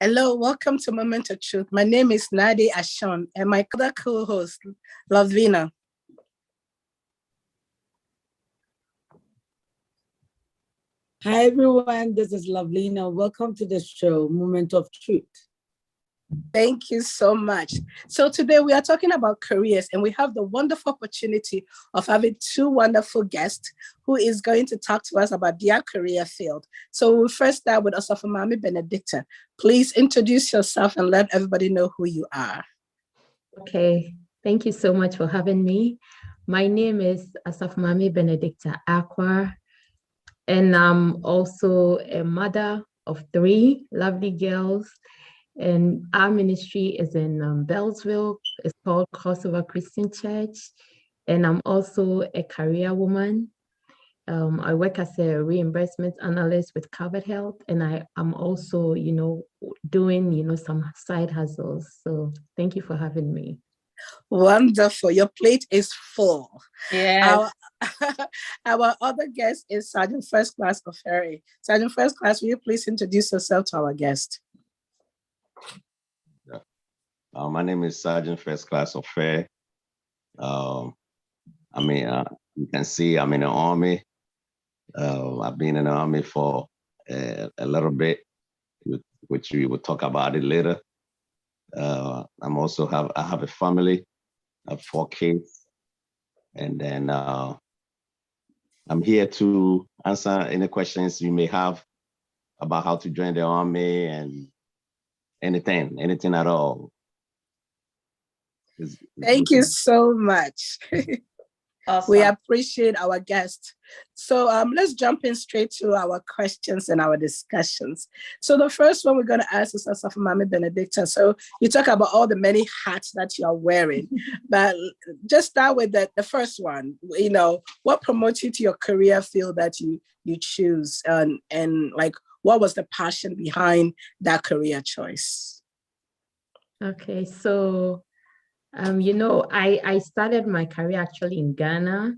Hello, welcome to Moment of Truth. My name is Nadi Ashon and my other co-host, Lovina. Hi everyone, this is Lovina. Welcome to the show, Moment of Truth. Thank you so much. So today we are talking about careers, and we have the wonderful opportunity of having two wonderful guests who is going to talk to us about their career field. So we'll first start with Osafumami Benedicta. Please introduce yourself and let everybody know who you are. Okay, thank you so much for having me. My name is Asafumami Benedicta Aqua, and I'm also a mother of three lovely girls. And our ministry is in Bellsville. It's called Crossover Christian Church. And I'm also a career woman. I work as a reimbursement analyst with Covered Health, and I'm also, doing, some side hustles. So thank you for having me. Wonderful. Your plate is full. Yeah. Our other guest is Sergeant First Class Oferi. Sergeant First Class, will you please introduce yourself to our guest? My name is Sergeant First Class Oferi. You can see I'm in the Army. I've been in the Army for a little bit, which we will talk about it later. I have a family. I have 4 kids. And then I'm here to answer any questions you may have about how to join the Army and anything at all. Thank you so much. Awesome. We appreciate our guest. So let's jump in straight to our questions and our discussions. So the first one we're going to ask is Asafumami Benedicta. So you talk about all the many hats that you are wearing, but just start with the first one. What promotes you to your career field that you choose, and like what was the passion behind that career choice? Okay, so I started my career actually in Ghana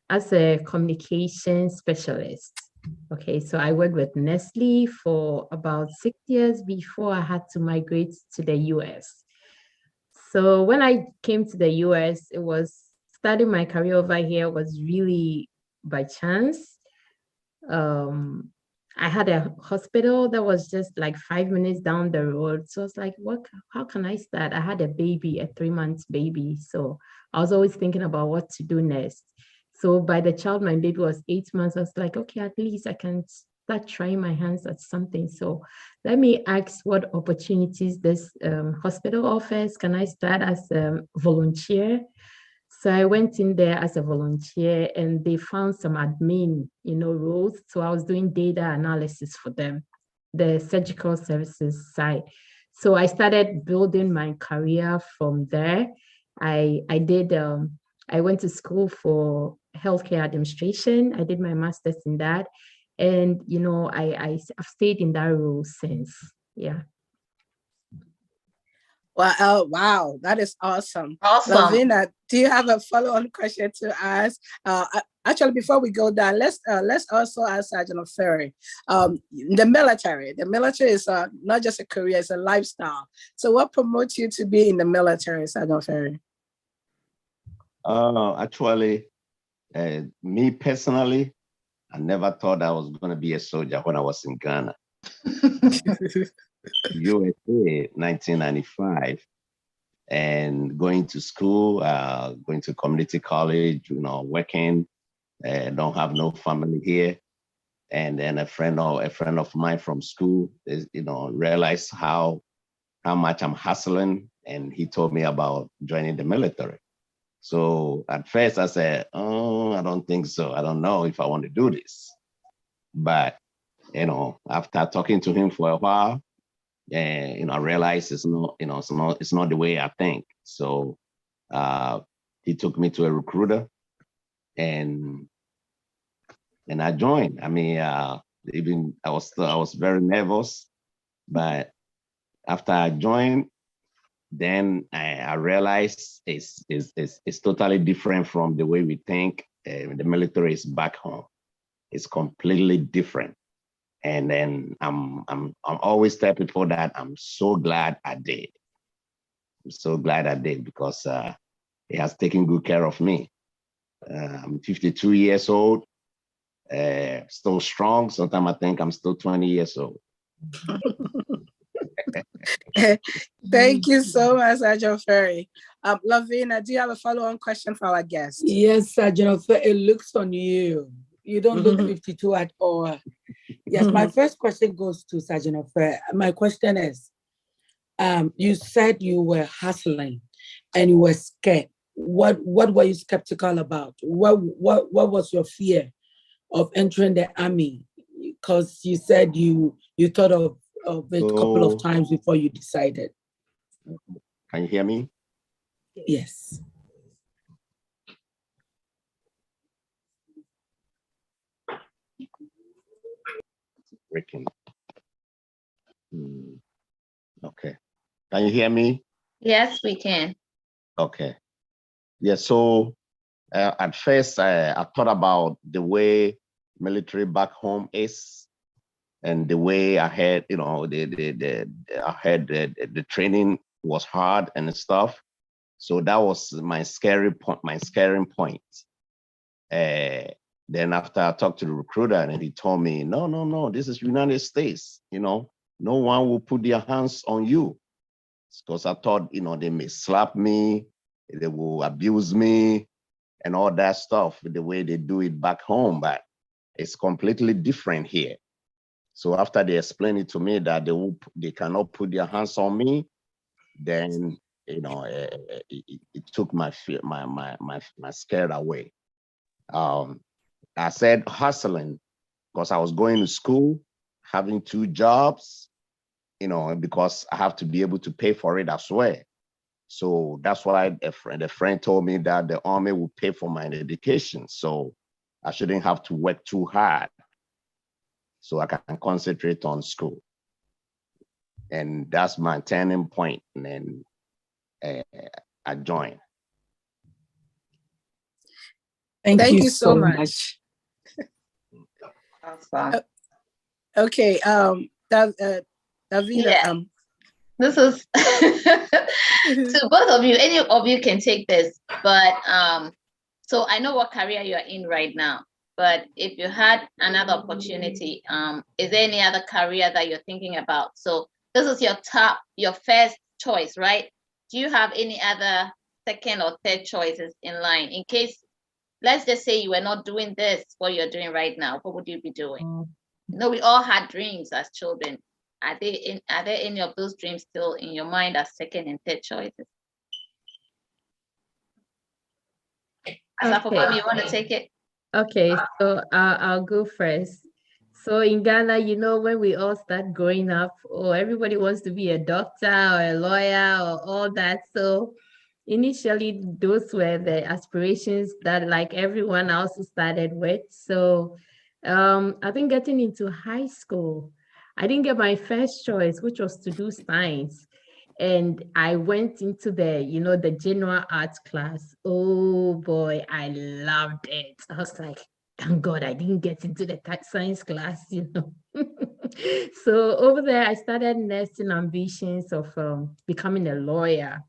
as a communication specialist. Okay, so I worked with Nestle for about 6 years before I had to migrate to the US. So when I came to the US, it was starting my career over here was really by chance. I had a hospital that was just like 5 minutes down the road. So I was like, how can I start? I had a 3-month baby. So I was always thinking about what to do next. So by the time my baby was 8 months, I was like, okay, at least I can start trying my hands at something. So let me ask what opportunities this hospital offers. Can I start as a volunteer? So I went in there as a volunteer, and they found some admin, roles. So I was doing data analysis for them, the surgical services side. So I started building my career from there. I went to school for healthcare administration. I did my master's in that. And, I've stayed in that role since, yeah. Wow, that is awesome. Lovina, do you have a follow-on question to ask? Actually, before we go down, let's also ask Sergeant Oferi. The military is not just a career, it's a lifestyle. So what promotes you to be in the military, Sergeant Oferi? Actually, me personally, I never thought I was going to be a soldier when I was in Ghana. USA, 1995, and going to school, going to community college, working, don't have no family here. And then a friend of mine from school, realized how much I'm hustling, and he told me about joining the military. So at first I said, oh, I don't think so. I don't know if I want to do this. But, after talking to him for a while, I realized it's not the way I think. So he took me to a recruiter, and I joined. I mean, even I was very nervous, but after I joined, then I realized it's totally different from the way we think. The military is back home. It's completely different. And then I'm always tell people that I'm so glad I did. I'm so glad I did because it has taken good care of me. I'm 52 years old, still strong. Sometimes I think I'm still 20 years old. Thank you so much, Sergeant Ferry. Lavina, do you have a follow-on question for our guest? Yes, Sergeant Ferry, it looks on you. You don't look 52 at all. Yes, my first question goes to Sergeant Ferry. My question is, you said you were hustling and you were scared. What were you skeptical about? What was your fear of entering the army? Because you said you thought of it a couple of times before you decided. Can you hear me? Yes. Breaking. Okay. Can you hear me? Yes, we can. Okay. Yeah, so at first I thought about the way military back home is and the way I had, you know, the training was hard and stuff. So that was my scaring point. Then after I talked to the recruiter and he told me, no, this is United States, you know, no one will put their hands on you. Because I thought, you know, they may slap me, they will abuse me and all that stuff, the way they do it back home, but it's completely different here. So after they explained it to me that they cannot put their hands on me, then, you know, it took my fear, my scare away. I said hustling because I was going to school, having 2 jobs, you know, because I have to be able to pay for it as well. So that's why a friend told me that the army will pay for my education. So I shouldn't have to work too hard. So I can concentrate on school. And that's my turning point. And then I joined. Thank you so much. Awesome. Okay, Davina. Yeah. This is to both of you. Any of you can take this, but so I know what career you are in right now. But if you had another opportunity, is there any other career that you're thinking about? So this is your first choice, right? Do you have any other second or third choices in line in case? Let's just say you were not doing this, what you're doing right now. What would you be doing? No, we all had dreams as children. Are there any of those dreams still in your mind as second and third choices? Asafo, you want to take it? Okay, so I'll go first. So in Ghana, you know, when we all start growing up, everybody wants to be a doctor or a lawyer or all that. So initially, those were the aspirations that like everyone else started with. So I think getting into high school, I didn't get my first choice, which was to do science. And I went into the general arts class. Oh boy, I loved it. I was like, thank God I didn't get into the science class, you know. So over there, I started nesting ambitions of becoming a lawyer.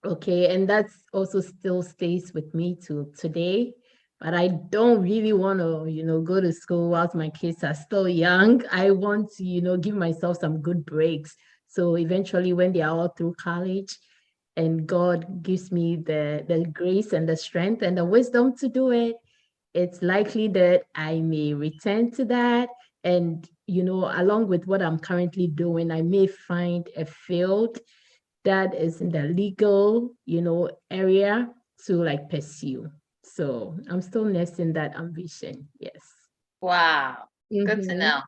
Okay, and that's also still stays with me to today. But I don't really want to, go to school whilst my kids are still young. I want to, give myself some good breaks. So eventually when they are all through college and God gives me the grace and the strength and the wisdom to do it, it's likely that I may return to that. And, along with what I'm currently doing, I may find a field that is in the legal, area to like pursue. So I'm still nesting that ambition. Yes. Wow. Good to know.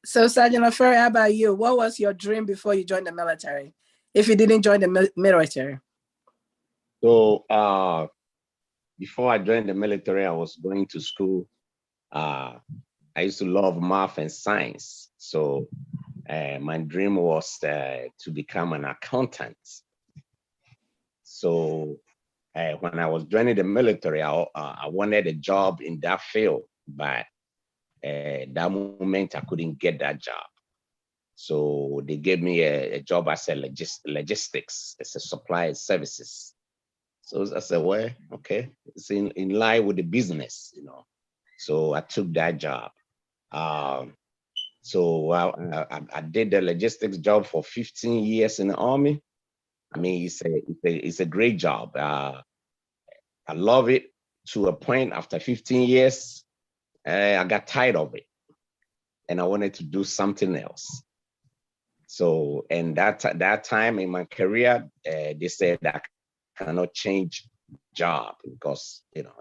So Sergeant Aferi, how about you? What was your dream before you joined the military? If you didn't join the military? So before I joined the military, I was going to school. I used to love math and science. So my dream was to become an accountant. So when I was joining the military, I wanted a job in that field, but that moment I couldn't get that job. So they gave me a job as a logistics, as a supply services. So I said, well, okay, it's in line with the business, you know. So I took that job. So I did the logistics job for 15 years in the Army. I mean, it's a great job. I love it to a point. After 15 years, I got tired of it, and I wanted to do something else. So, and that time in my career, they said that I cannot change job because, you know,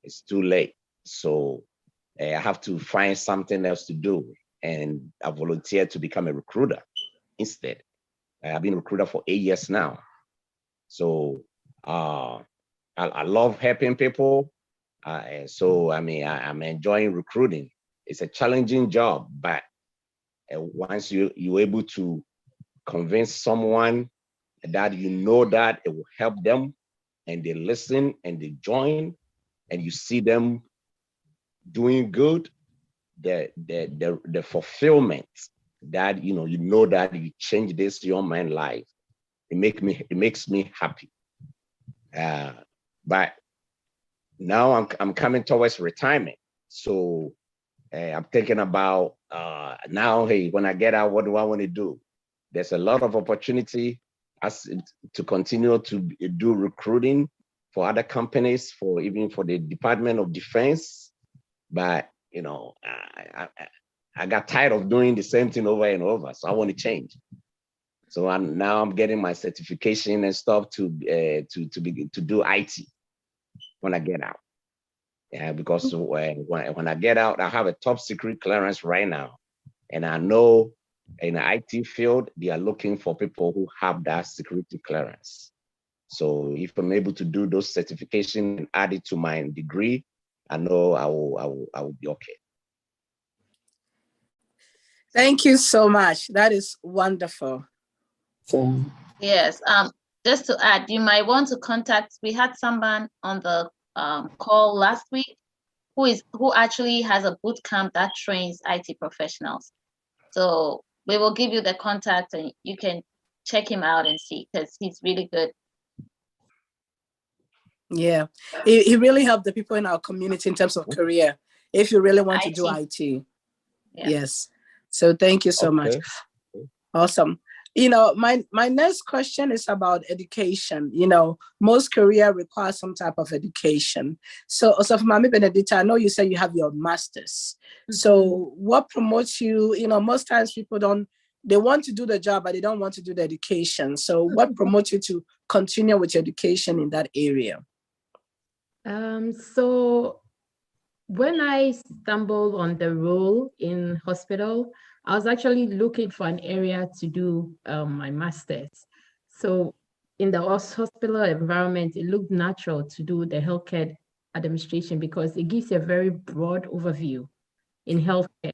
it's too late. So I have to find something else to do, and I volunteered to become a recruiter instead. I've been a recruiter for 8 years now. So I love helping people. So I mean, I'm enjoying recruiting. It's a challenging job, but once you're able to convince someone that you know that it will help them, and they listen and they join, and you see them doing good, the fulfillment that you know that you change this young man's life, it makes me happy. But now I'm coming towards retirement, so I'm thinking about now. Hey, when I get out, what do I want to do? There's a lot of opportunity as to continue to do recruiting for other companies, even for the Department of Defense. But you know, I got tired of doing the same thing over and over, so I want to change. So I'm getting my certification and stuff to do IT when I get out. Yeah, because when I get out, I have a top secret clearance right now, and I know in the IT field they are looking for people who have that security clearance. So if I'm able to do those certifications and add it to my degree, I know I will be okay. Thank you so much. That is wonderful. So yes, just to add, you might want to contact. We had someone on the call last week who actually has a boot camp that trains IT professionals. So we will give you the contact, and you can check him out and see, because he's really good. Yeah, he really helped the people in our community in terms of career. If you really want to do IT, yeah. Yes. So thank you so much. Awesome. You know, my next question is about education. You know, most career requires some type of education. So for Mami Benedicta, I know you said you have your master's. Mm-hmm. So what promotes you? You know, most times people they want to do the job, but they don't want to do the education. So what promotes you to continue with your education in that area? So when I stumbled on the role in hospital, I was actually looking for an area to do my master's. So in the hospital environment, it looked natural to do the healthcare administration because it gives you a very broad overview in healthcare.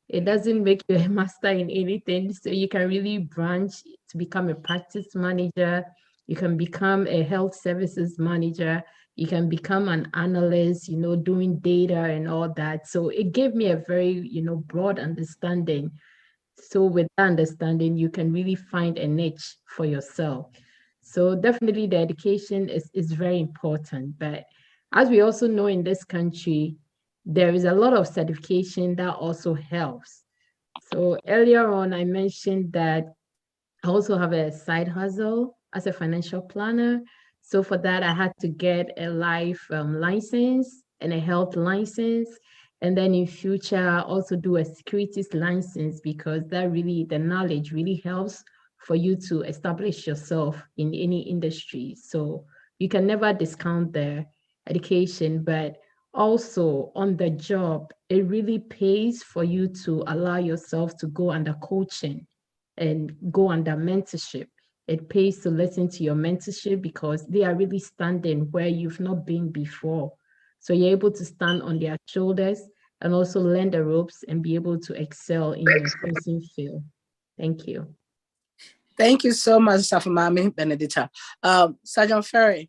It doesn't make you a master in anything, so you can really branch to become a practice manager. You can become a health services manager. You can become an analyst, you know, doing data and all that. So it gave me a very, you know, broad understanding. So with that understanding, you can really find a niche for yourself. So definitely the education is very important. But as we also know in this country, there is a lot of certification that also helps. So earlier on, I mentioned that I also have a side hustle as a financial planner. So for that, I had to get a life license and a health license. And then in future, also do a securities license, because that really, the knowledge really helps for you to establish yourself in any industry. So you can never discount the education, but also on the job, it really pays for you to allow yourself to go under coaching and go under mentorship. It pays to listen to your mentorship because they are really standing where you've not been before. So you're able to stand on their shoulders and also learn the ropes and be able to excel in your chosen field. Thank you. Thank you so much, Safumami Benedita. Sergeant Ferry,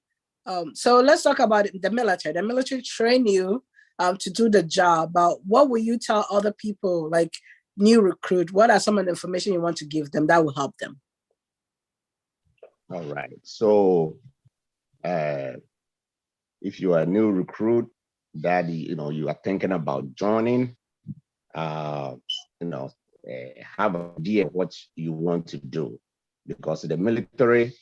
so let's talk about the military. The military train you to do the job, but what will you tell other people, like new recruit? What are some of the information you want to give them that will help them? All right. So if you are a new recruit that you are thinking about joining, have an idea what you want to do, because the military,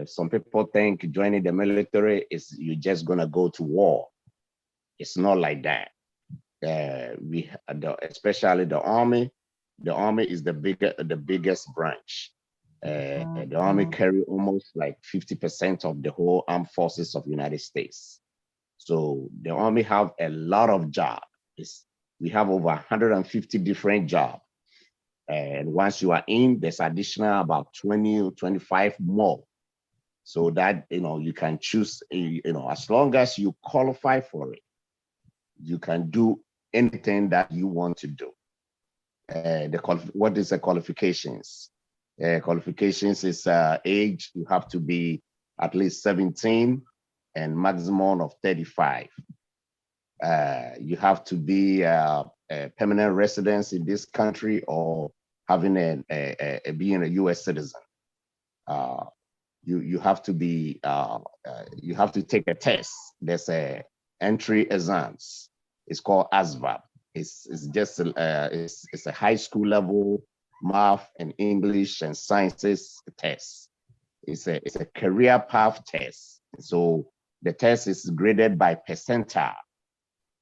some people think joining the military is you're just gonna go to war. It's not like that. Especially the army. The army is the biggest branch. The army carry almost like 50% of the whole armed forces of the United States. So the army have a lot of jobs. We have over 150 different jobs. And once you are in, there's additional about 20 or 25 more. So that, you can choose, as long as you qualify for it, you can do anything that you want to do. What is the qualifications? Qualifications is age. You have to be at least 17 and maximum of 35. You have to be a permanent residence in this country or having being a U.S. citizen. You have to be you have to take a test. There's a entry exams. It's called ASVAB. It's just it's a high school level math and English and sciences test. It's a career path test. So the test is graded by percentile.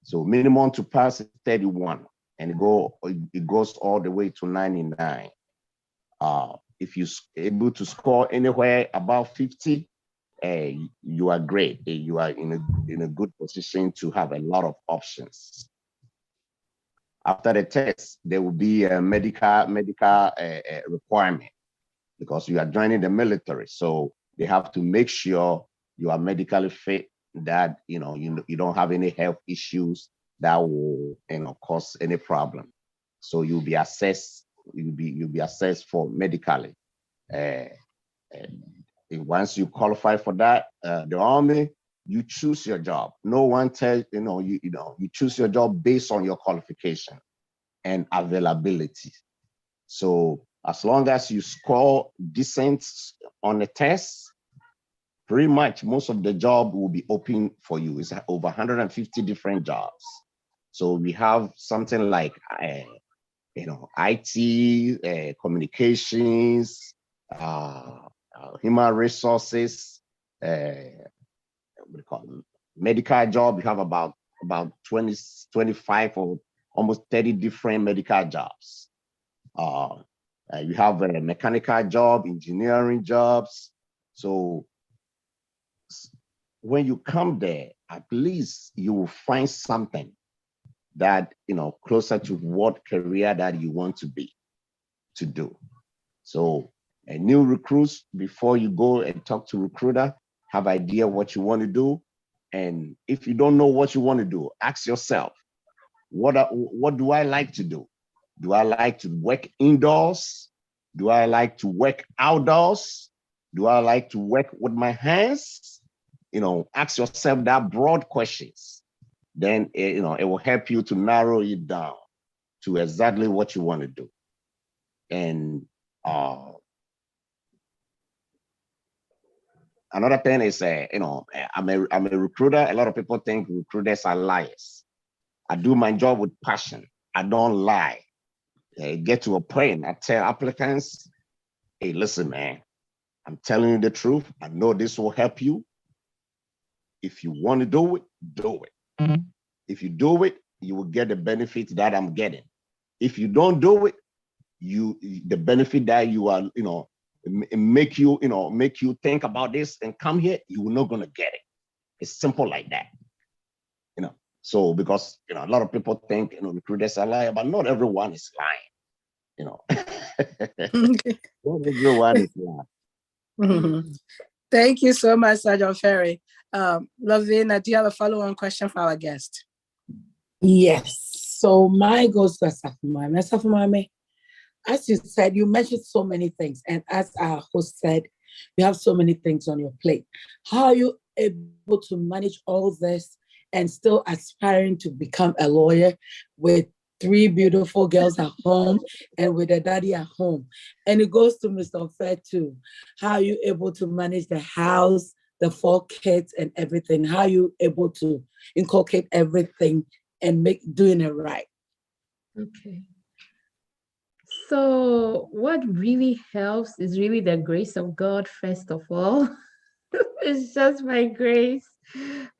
So minimum to pass is 31, and it goes all the way to 99. If you're able to score anywhere above 50, you are great. You are in a good position to have a lot of options. After the test, there will be a medical requirement, because you are joining the military. So they have to make sure you are medically fit, that you don't have any health issues that will cause any problem. So you'll be assessed. You'll be assessed for medically. Once you qualify for that, the army, you choose your job. No one tells you choose your job based on your qualification and availability. So as long as you score decent on the test, pretty much most of the job will be open for you. It's over 150 different jobs. So we have something like IT, communications, human resources, medical job. We have about 20, 25 or almost 30 different medical jobs. You have a mechanical job, engineering jobs. So when you come there, at least you will find something that closer to what career that you want to do. So a new recruits, before you go and talk to recruiter, have idea what you want to do. And if you don't know what you want to do, ask yourself, what do I like to do? Do I like to work indoors? Do I like to work outdoors? Do I like to work with my hands? Ask yourself that broad questions. Then it will help you to narrow it down to exactly what you want to do. And another thing is, I'm a recruiter. A lot of people think recruiters are liars. I do my job with passion. I don't lie. Get to a point, I tell applicants, hey, listen, man, I'm telling you the truth. I know this will help you. If you want to do it, do it. Mm-hmm. If you do it, you will get the benefits that I'm getting. If you don't do it, the benefit that you are, make you think about this and come here, you're not gonna get it. It's simple like that. So because a lot of people think recruiters are lying, but not everyone is lying. Not everyone is lying. Mm-hmm. Thank you so much, Sergeant Ferry. Lavina, do you have a follow-on question for our guest? Yes. So mine goes to Safumami. as you said, you mentioned so many things. And as our host said, you have so many things on your plate. How are you able to manage all this and still aspiring to become a lawyer with 3 beautiful girls at home and with a daddy at home? And it goes to Mr. Fair too. How are you able to manage the house, the 4 kids and everything? How are you able to inculcate everything and doing it right? Okay. So what really helps is really the grace of God, first of all. It's just my grace.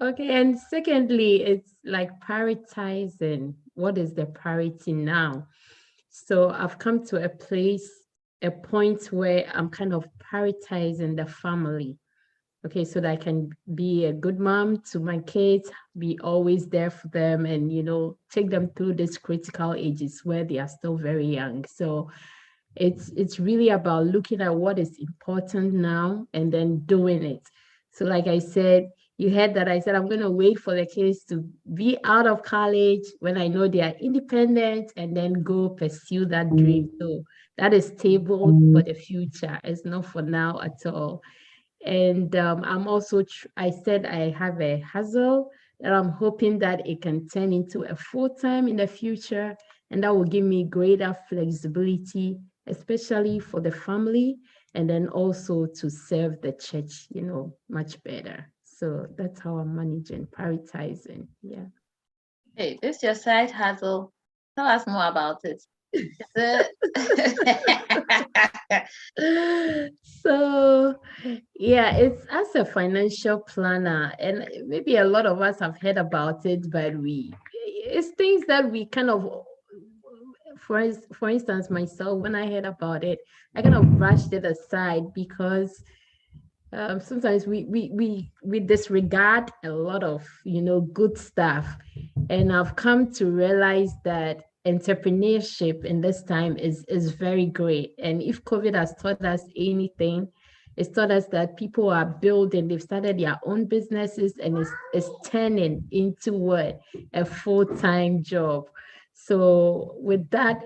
Okay. And secondly, it's like prioritizing. What is the priority now? So I've come to a point where I'm kind of prioritizing the family. Okay, so that I can be a good mom to my kids, be always there for them, and take them through these critical ages where they are still very young. So it's really about looking at what is important now and then doing it. So like I said, you heard that I said I'm going to wait for the kids to be out of college when I know they are independent and then go pursue that dream. So that is stable for the future. It's not for now at all. And I'm also, I said I have a hustle that I'm hoping that it can turn into a full-time in the future. And that will give me greater flexibility, especially for the family, and then also to serve the church, much better. So that's how I'm managing, prioritizing. Yeah. Hey, this is your side hustle. Tell us more about it. So yeah, it's as a financial planner, and maybe a lot of us have heard about it, but it's things that we kind of, for instance, myself, when I heard about it, I kind of brushed it aside because sometimes we disregard a lot of good stuff, and I've come to realize that entrepreneurship in this time is very great. And if COVID has taught us anything, it's taught us that people are building, they've started their own businesses, and it's turning into what? A full-time job. So with that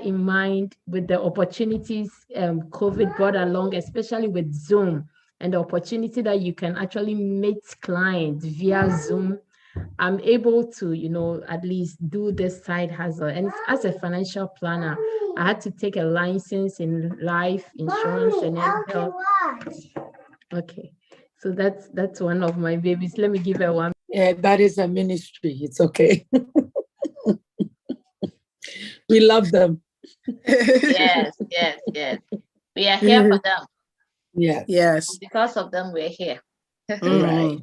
in mind, with the opportunities COVID brought along, especially with Zoom, and the opportunity that you can actually meet clients via Zoom, I'm able to, at least do this side hustle. And as a financial planner, I had to take a license in life insurance and health. Okay, so that's one of my babies. Let me give her one. Yeah, that is a ministry. It's okay. We love them. Yes. We are here for them. Yes. Because of them, we're here. Right.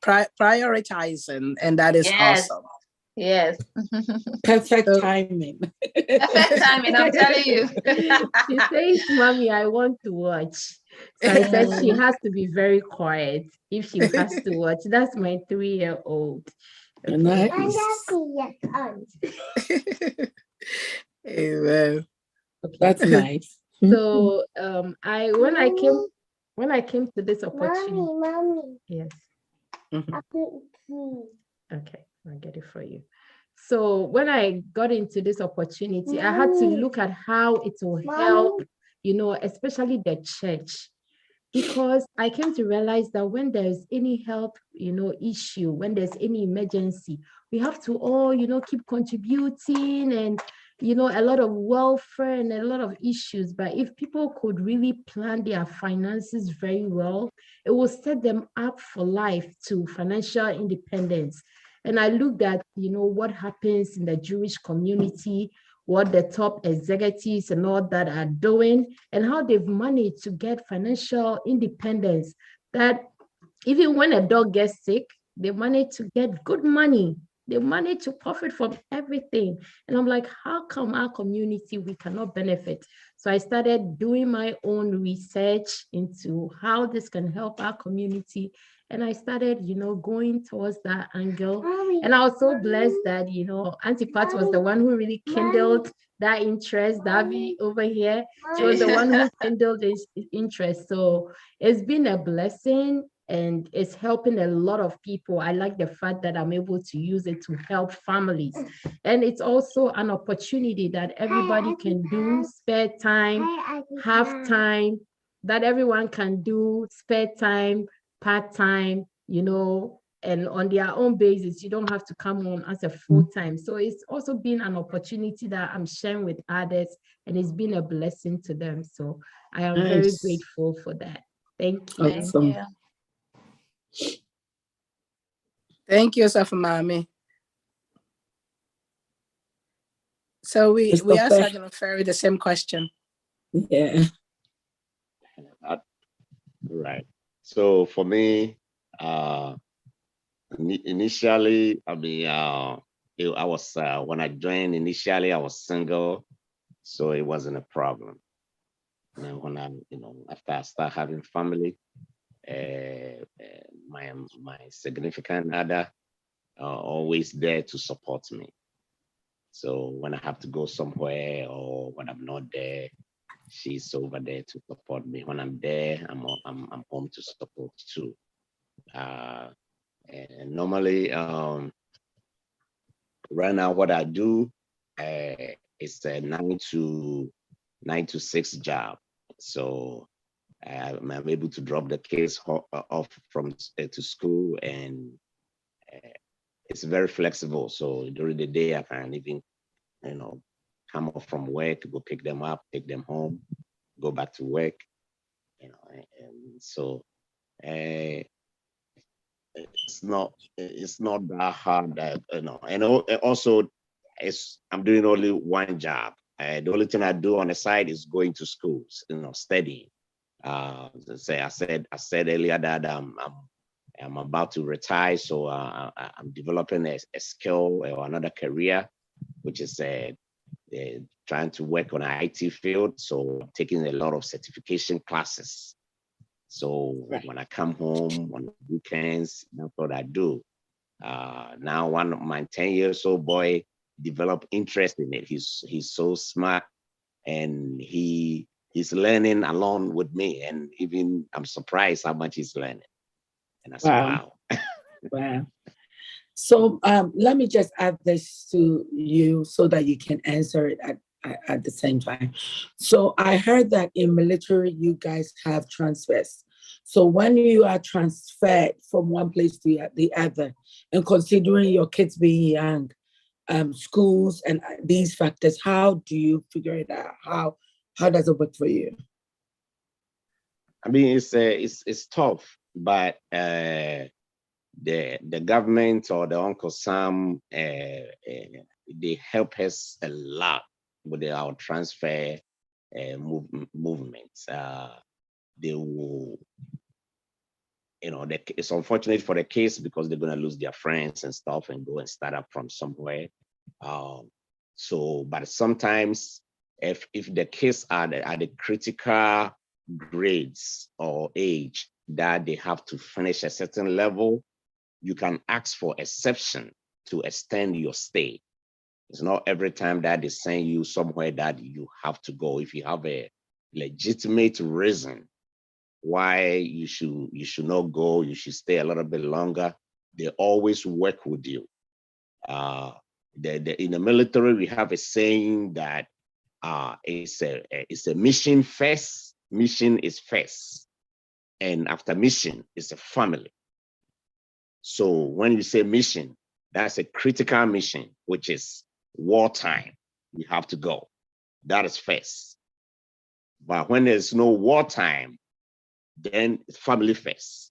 Prioritizing, and that is awesome. Yes. Perfect timing. Perfect timing, I'm telling you. She says, Mommy, I want to watch. So I said she has to be very quiet if she has to watch. That's my 3-year-old. Okay. Nice. Amen. Okay. That's nice. So when I came to this opportunity. Mommy. Yes. Okay, I'll get it for you. So when I got into this opportunity, I had to look at how it will help, especially the church, because I came to realize that when there's any help, issue, when there's any emergency, we have to all, keep contributing, and a lot of welfare and a lot of issues. But if people could really plan their finances very well, it will set them up for life to financial independence. And I looked at, what happens in the Jewish community, what the top executives and all that are doing, and how they've managed to get financial independence, that even when a dog gets sick, they manage to get good money. They manage to profit from everything. And I'm like, how come our community, we cannot benefit? So I started doing my own research into how this can help our community. And I started, going towards that angle. And I was so blessed that, Auntie Pat was the one who really kindled that interest. Davy over here, she was the one who kindled this interest. So it's been a blessing. and it's helping a lot of people. I like the fact that I'm able to use it to help families. And it's also an opportunity that everybody can do, spare time, half time, that everyone can do, spare time, part-time, you know, and on their own basis. You don't have to come on as a full-time. So it's also been an opportunity that I'm sharing with others, and it's been a blessing to them. So I am very grateful for that. Thank you. Awesome. Thank you, Osafo-Mami. So we asked Sergeant Ferry the same question. Yeah. Right. So for me, initially, I mean, I was when I joined initially, I was single, so it wasn't a problem. And then when I, after I start having family, my significant other always there to support me. So when I have to go somewhere or when I'm not there, she's over there to support me. When I'm there, I'm home to support too. And normally, right now, what I do is a 9 to 6 job. So I'm able to drop the kids off from to school, and it's very flexible. So during the day, I can even, come off from work, go pick them up, take them home, go back to work, and so it's not that hard that, and also I'm doing only one job. The only thing I do on the side is going to schools, studying. I said earlier that I'm about to retire, so I'm developing a skill or another career, which is trying to work on an IT field. So I'm taking a lot of certification classes. So when I come home on weekends, that's what I do. Now one of my 10-year-old boy developed interest in it. He's so smart, and he's learning along with me. And even I'm surprised how much he's learning. And I said, wow. Wow. So let me just add this to you so that you can answer it at the same time. So I heard that in military, you guys have transfers. So when you are transferred from one place to the other, and considering your kids being young, schools and these factors, how do you figure it out? How does it work for you? I mean, it's tough, but the government or the Uncle Sam, they help us a lot with our transfer movements. They will, it's unfortunate for the kids because they're going to lose their friends and stuff and go and start up from somewhere. But sometimes if the kids are at the critical grades or age that they have to finish a certain level, you can ask for exception to extend your stay. It's not every time that they send you somewhere that you have to go. If you have a legitimate reason why you should not go, you should stay a little bit longer, they always work with you. In the military, we have a saying that it's a mission first. Mission is first, and after mission is a family. So when you say mission, that's a critical mission, which is wartime. You have to go. That is first. But when there's no wartime, then it's family first.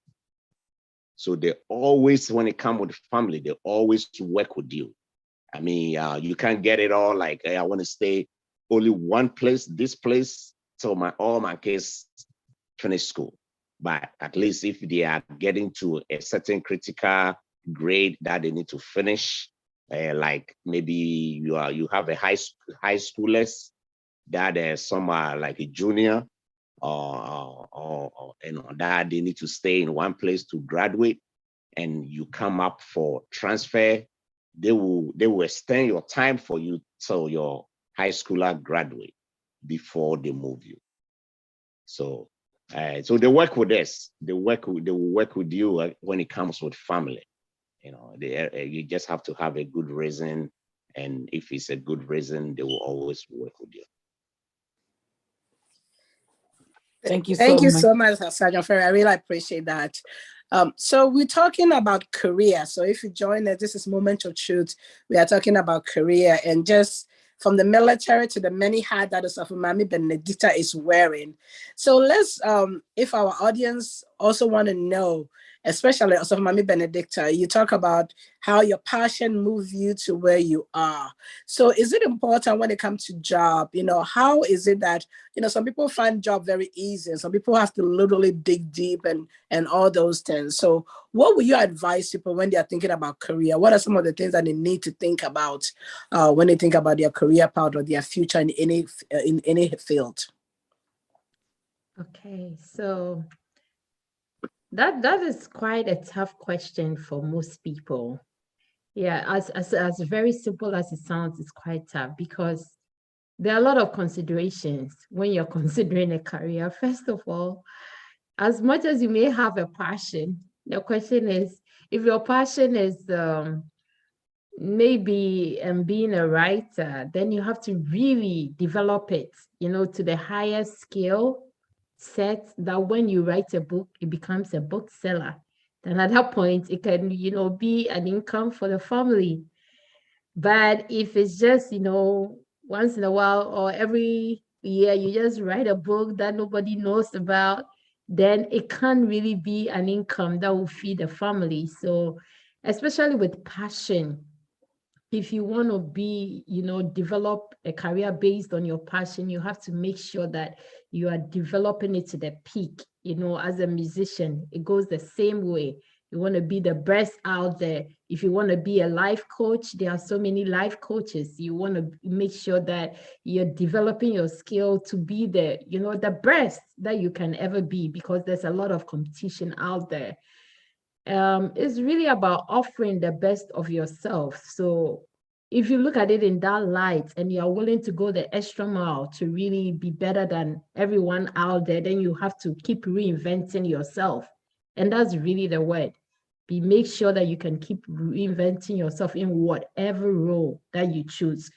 So they always, when it comes with family, they always work with you. I mean, you can't get it all like, hey, I want to stay only one place, this place, till all my kids finish school. But at least if they are getting to a certain critical grade that they need to finish, like maybe you have a high schoolers that some are like a junior, or that they need to stay in one place to graduate, and you come up for transfer, they will extend your time for you till your high schooler graduate before they move you. So So they work with us. They will work with you when it comes with family. You know, you just have to have a good reason, and if it's a good reason, they will always work with you. Thank you so much, Sergeant Ferry. I really appreciate that. So we're talking about career. So if you join us, this is Moment of Truth. We are talking about career, and just from the military to the many hats that Osafo-Maame Benedicta is wearing. So let's, if our audience also want to know, especially Osafo-Maame Benedicta, you talk about how your passion moved you to where you are. So is it important when it comes to job? You know, how is it that, you know, some people find job very easy and some people have to literally dig deep and all those things. So what would you advise people when they are thinking about career? What are some of the things that they need to think about when they think about their career path or their future in any field? Okay, so that is quite a tough question for most people. Yeah, as very simple as it sounds, it's quite tough because there are a lot of considerations when you're considering a career. First of all, as much as you may have a passion, the question is, if your passion is maybe being a writer, then you have to really develop it, you know, to the highest skill set that when you write a book, it becomes a bookseller. Then at that point, it can, you know, be an income for the family. But if it's just, you know, once in a while or every year, you just write a book that nobody knows about, then it can't really be an income that will feed the family. So especially with passion, if you want to be, you know, develop a career based on your passion, you have to make sure that you are developing it to the peak. You know, as a musician, it goes the same way. You want to be the best out there. If you want to be a life coach, there are so many life coaches. You want to make sure that you're developing your skill to be the, you know, the best that you can ever be, because there's a lot of competition out there. It's really about offering the best of yourself. So if you look at it in that light and you're willing to go the extra mile to really be better than everyone out there, then you have to keep reinventing yourself. And that's really the word. Make sure that you can keep reinventing yourself in whatever role that you choose.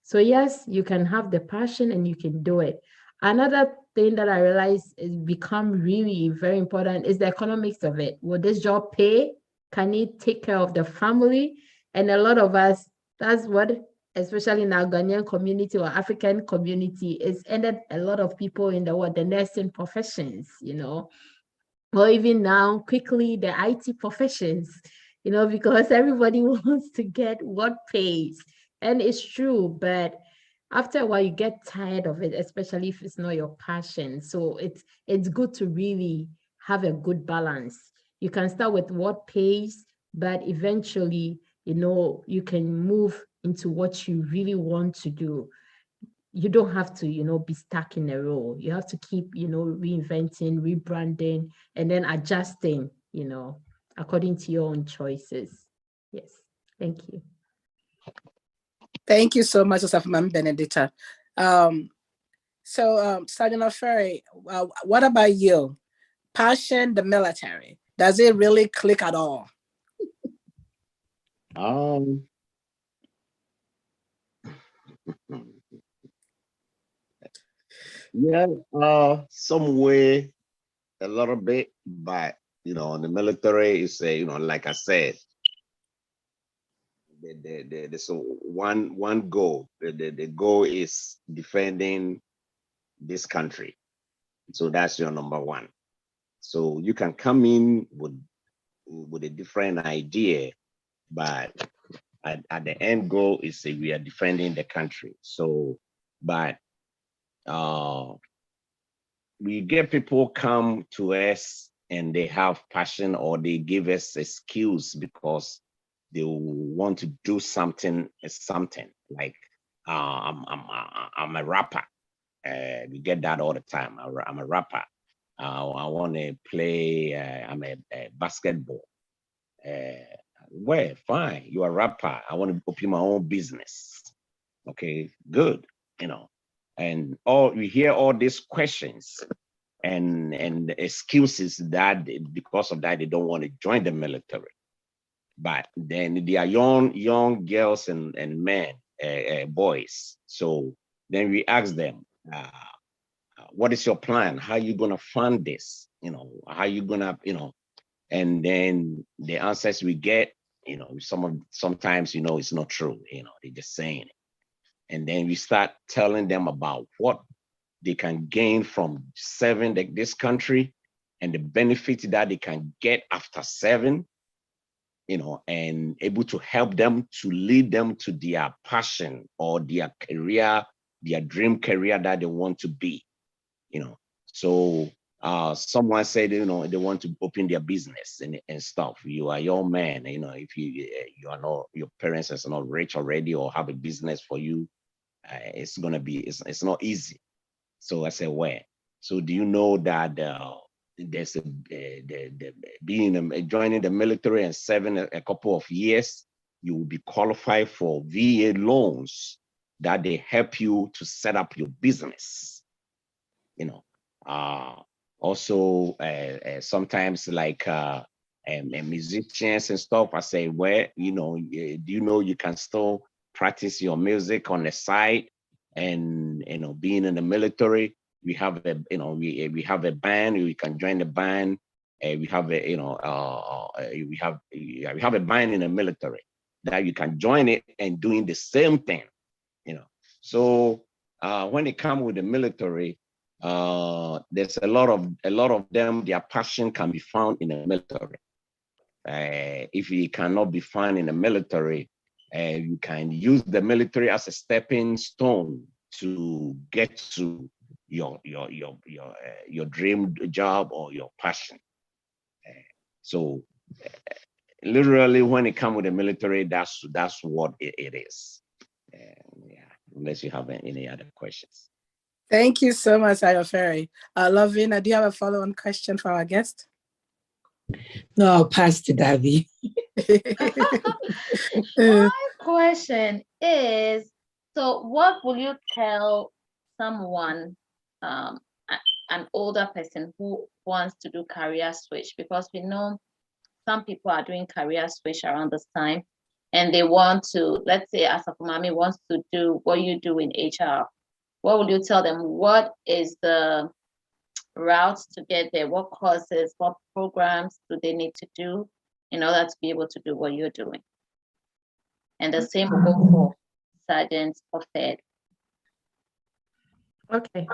So yes, you can have the passion and you can do it. Another thing that I realized is become really very important is the economics of it. Will this job pay? Can it take care of the family? And a lot of us, that's what, especially in our Ghanaian community or African community, it's ended a lot of people in the nursing professions, you know, or even now quickly the IT professions, you know, because everybody wants to get what pays. And it's true, but after a while you get tired of it, especially if it's not your passion. So it's good to really have a good balance. You can start with what pays, but eventually, you know, you can move into what you really want to do. You don't have to, you know, be stuck in a role. You have to keep, you know, reinventing, rebranding, and then adjusting, you know, according to your own choices. Yes, thank you. Thank you so much, Osafo-Maame Benedicta. Sergeant Ferry, what about you? Passion, the military. Does it really click at all? Yeah, some way, a little bit, but you know, the military is you know, like I said, there's one goal. The goal is defending this country. So that's your number one. So you can come in with a different idea, but at the end goal is we are defending the country. So, but we get people come to us and they have passion, or they give us excuse because they want to do something like I'm a rapper. We get that all the time. I'm a rapper. I want to play. I'm a basketball. Well, fine. You're a rapper. I want to open my own business. Okay, good. You know, and we hear all these questions. and the excuses that because of that they don't want to join the military. But then they are young girls and men, boys. So then we ask them, what is your plan? How are you gonna fund this? How you gonna, and then the answers we get, sometimes, it's not true, they're just saying it. And then we start telling them about what they can gain from serving this country and the benefits that they can get after serving, and able to help them to lead them to their passion or their career, their dream career that they want to be, So someone said, they want to open their business and stuff. You are your man, if you are not, your parents are not rich already or have a business for you, it's gonna be, it's not easy. So I said, where? So do you know that there's joining the military and serving a couple of years, you will be qualified for VA loans that they help you to set up your business. Also sometimes like musicians and stuff, I say, where, do you know you can still practice your music on the side? And being in the military, we have a we have a band. We can join the band. We have a we have a band in the military that you can join it and doing the same thing. So when it comes with the military, there's a lot of them. Their passion can be found in the military. If it cannot be found in the military, you can use the military as a stepping stone to get to your dream job or your passion. So literally, when it comes with the military, that's what it is. Yeah, unless you have any other questions. Thank you so much, Ayoferi. Lovina, do you have a follow-on question for our guest? No, I'll pass to Davi. My question is, so what will you tell someone, an older person who wants to do career switch? Because we know some people are doing career switch around this time, and they want to, let's say Asafo-Mami wants to do what you do in HR. What will you tell them? What is the route to get there? What courses, what programs do they need to do in order to be able to do what you're doing? And the same will go for Sergeant Ofed. Okay,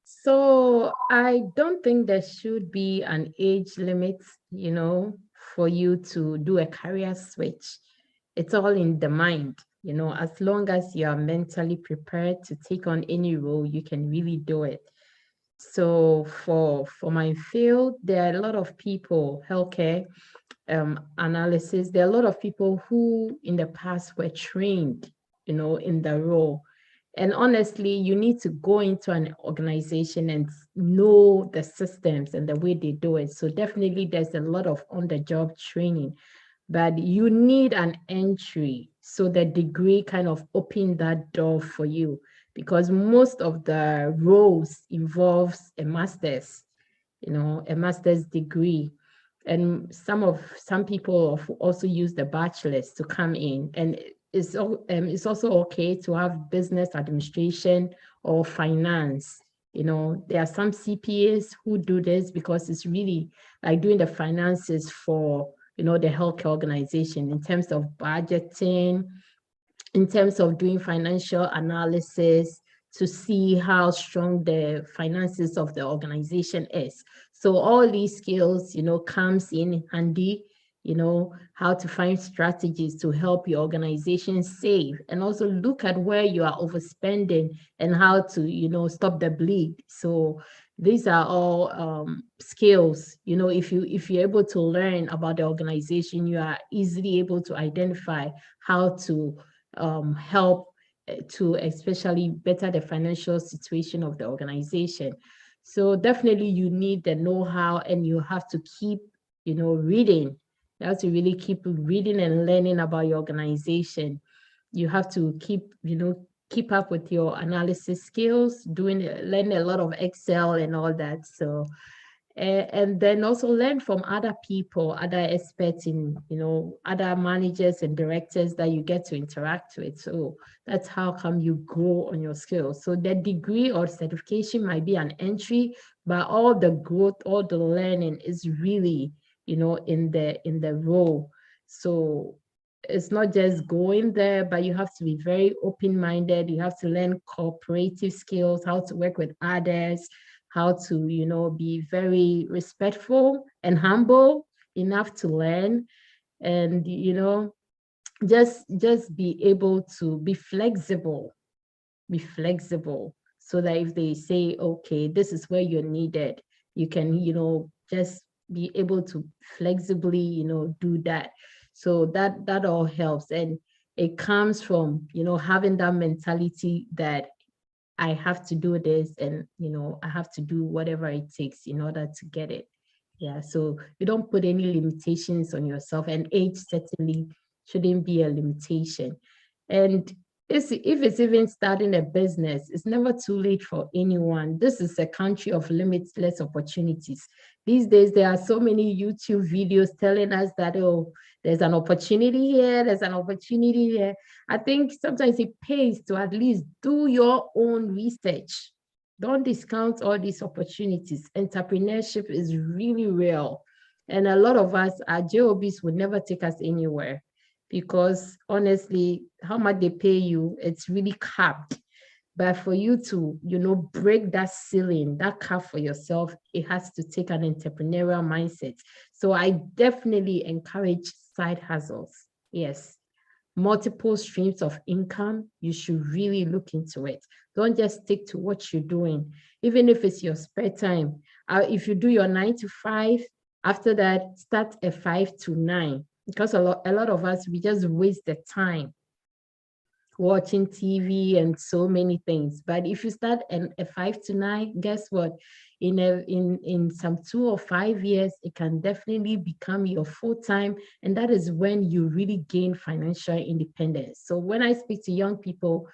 so I don't think there should be an age limit, for you to do a career switch. It's all in the mind, as long as you are mentally prepared to take on any role, you can really do it. So for my field, there are a lot of people, healthcare analysis, there are a lot of people who in the past were trained, in the role. And honestly, you need to go into an organization and know the systems and the way they do it. So definitely there's a lot of on-the-job training, but you need an entry. So the degree kind of opened that door for you, because most of the roles involves a master's, a master's degree. And some people also use the bachelor's to come in. And it's also okay to have business administration or finance. There are some CPAs who do this because it's really like doing the finances for, the healthcare organization in terms of budgeting, in terms of doing financial analysis to see how strong the finances of the organization is. So all these skills, comes in handy, how to find strategies to help your organization save, and also look at where you are overspending and how to, stop the bleed. So these are all skills, if you're able to learn about the organization, you are easily able to identify how to help to especially better the financial situation of the organization. So definitely you need the know-how, and you have to keep, reading. You have to really keep reading and learning about your organization. You have to keep, keep up with your analysis skills, learn a lot of Excel and all that. So, and then also learn from other people, other experts in, other managers and directors that you get to interact with. So that's how come you grow on your skills. So the degree or certification might be an entry, but all the growth, all the learning is really, in the role. So it's not just going there, but you have to be very open-minded. You have to learn cooperative skills, how to work with others, how to, be very respectful and humble enough to learn, and, just be able to be flexible, so that if they say, okay, this is where you're needed, you can, just be able to flexibly, do that. So that all helps. And it comes from, having that mentality that I have to do this, and, I have to do whatever it takes in order to get it. Yeah, so you don't put any limitations on yourself, and age certainly shouldn't be a limitation. And if it's even starting a business, it's never too late for anyone. This is a country of limitless opportunities. These days, there are so many YouTube videos telling us that, oh, there's an opportunity here, there's an opportunity here. I think sometimes it pays to at least do your own research. Don't discount all these opportunities. Entrepreneurship is really real. And a lot of us, our jobs would never take us anywhere, because honestly, how much they pay you, it's really capped. But for you to, break that ceiling, that cap for yourself, it has to take an entrepreneurial mindset. So I definitely encourage side hustles. Yes. Multiple streams of income, you should really look into it. Don't just stick to what you're doing, even if it's your spare time. If you do your 9 to 5, after that, start a 5 to 9, because a lot of us, we just waste the time watching TV and so many things. But if you start a 5 to 9, guess what? In some 2 or 5 years, it can definitely become your full-time, and that is when you really gain financial independence. So when I speak to young people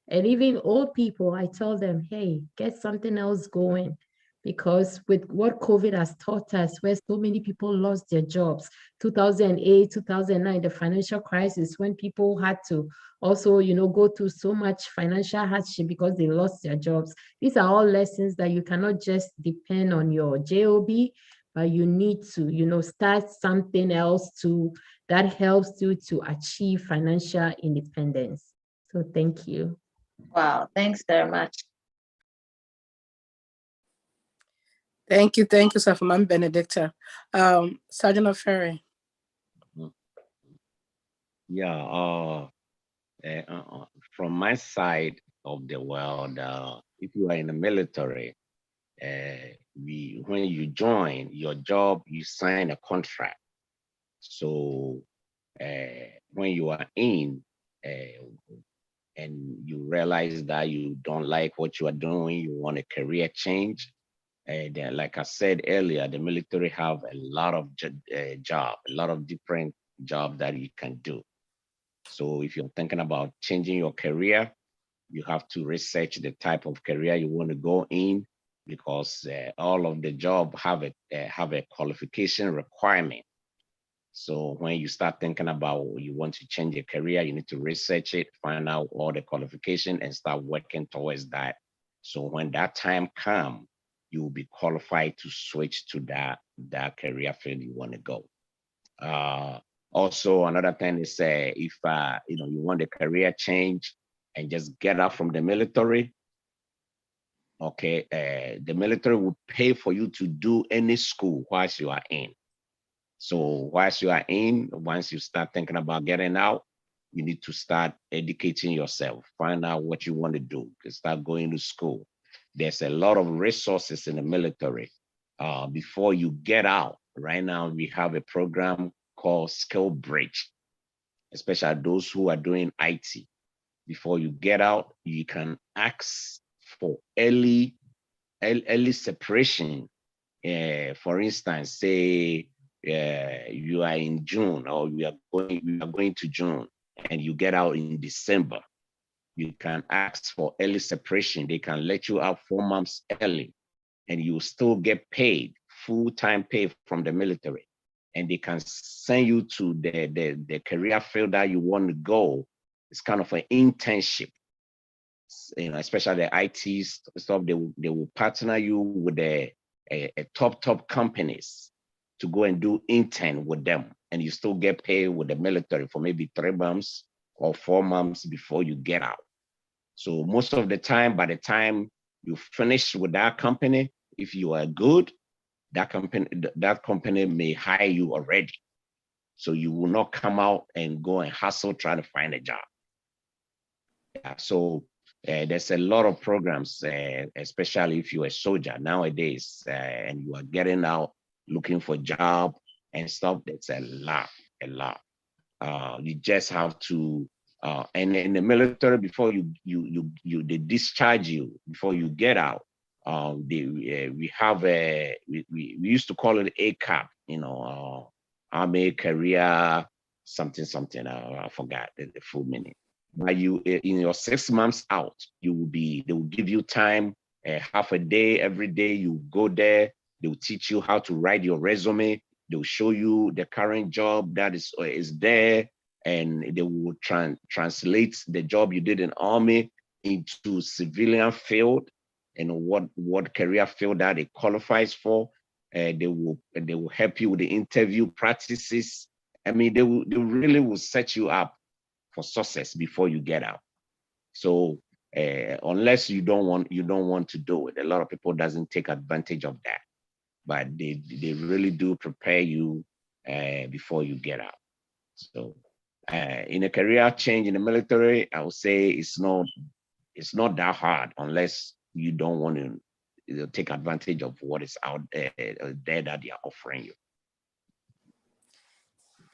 and even old people, I tell them, hey, get something else going. Because with what COVID has taught us, where so many people lost their jobs, 2008, 2009, the financial crisis, when people had to also, go through so much financial hardship because they lost their jobs. These are all lessons that you cannot just depend on your job, but you need to, start something else that helps you to achieve financial independence. So thank you. Wow, thanks very much. Thank you, Sir Ma'am Benedicta. Sergeant Ofere. Yeah, from my side of the world, if you are in the military, when you join your job, you sign a contract. So when you are in and you realize that you don't like what you are doing, you want a career change, then, like I said earlier, the military have a lot of a lot of different jobs that you can do. So if you're thinking about changing your career, you have to research the type of career you want to go in, because all of the job have a qualification requirement. So when you start thinking about you want to change your career, you need to research it, find out all the qualification, and start working towards that. So when that time comes, you will be qualified to switch to that career field you want to go. Also, another thing is if you want a career change and just get out from the military, okay, the military will pay for you to do any school whilst you are in. So whilst you are in, once you start thinking about getting out, you need to start educating yourself, find out what you want to do, start going to school. There's a lot of resources in the military. Before you get out, right now we have a program called Skill Bridge, especially those who are doing IT. Before you get out, you can ask for early separation. For instance, say you are in June, or you are going to June, and you get out in December. you can ask for early separation. They can let you out 4 months early, and you still get paid, full-time pay from the military. And they can send you to the career field that you want to go. It's kind of an internship, you know, especially the IT stuff. They will partner you with a top companies to go and do intern with them, and you still get paid with the military for maybe 3 months or 4 months before you get out. So most of the time, by the time you finish with that company, if you are good, that company may hire you already. So you will not come out and go and hustle trying to find a job. Yeah, so there's a lot of programs, especially if you're a soldier nowadays, and you are getting out looking for a job and stuff. There's a lot. You just have to, and in the military, before they discharge you, before you get out, we used to call it ACAP, you know, Army Career something. I forgot the full meaning. But you, in your 6 months out, they will give you time, half a day every day. You go there, they will teach you how to write your resume. They will show you the current job that is there, and they will translate the job you did in Army into civilian field, and what career field that it qualifies for. They will help you with the interview practices. I mean, they really will set you up for success before you get out. So unless you don't want to do it, a lot of people doesn't take advantage of that. But they really do prepare you before you get out. So in a career change in the military, I would say it's not that hard unless you don't want to take advantage of what is out there that they are offering you.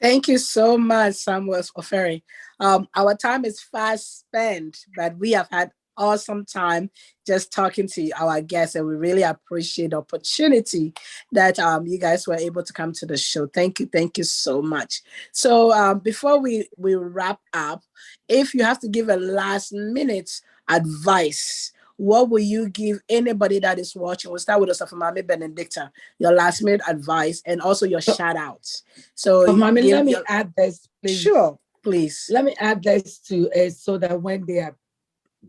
Thank you so much, Samuel Oferi. Our time is fast spent, but we have had awesome time just talking to our guests, and we really appreciate the opportunity that you guys were able to come to the show. Thank you so much. So before we wrap up, if you have to give a last minute advice, what will you give anybody that is watching? We'll start with Osafumami Benedicta, your last minute advice and also your shout outs. So Mami, let me add this, please. Sure, please. Let me add this to so that when they are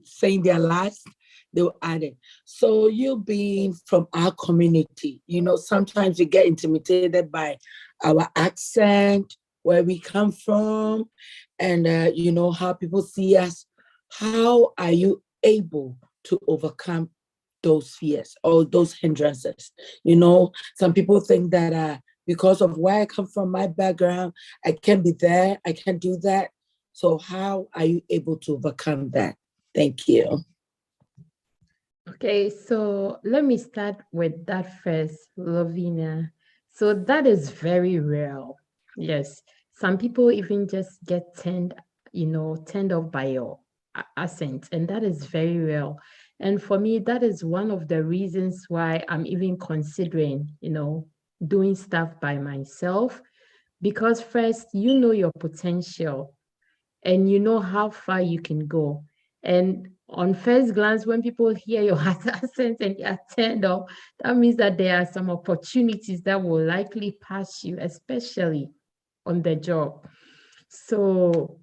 saying their last, they will add it. So you being from our community, you know, sometimes we get intimidated by our accent, where we come from, and you know, how people see us. How are you able to overcome those fears or those hindrances? You know, some people think that because of where I come from, my background, I can't be there, I can't do that. So how are you able to overcome that? Thank you. Okay, so let me start with that first, Lovina. So that is very real. Yes, some people even just get turned off by your accent, and that is very real. And for me, that is one of the reasons why I'm even considering, doing stuff by myself, because first, you know your potential and you know how far you can go. And on first glance, when people hear your accent and you're turned off, that means that there are some opportunities that will likely pass you, especially on the job. So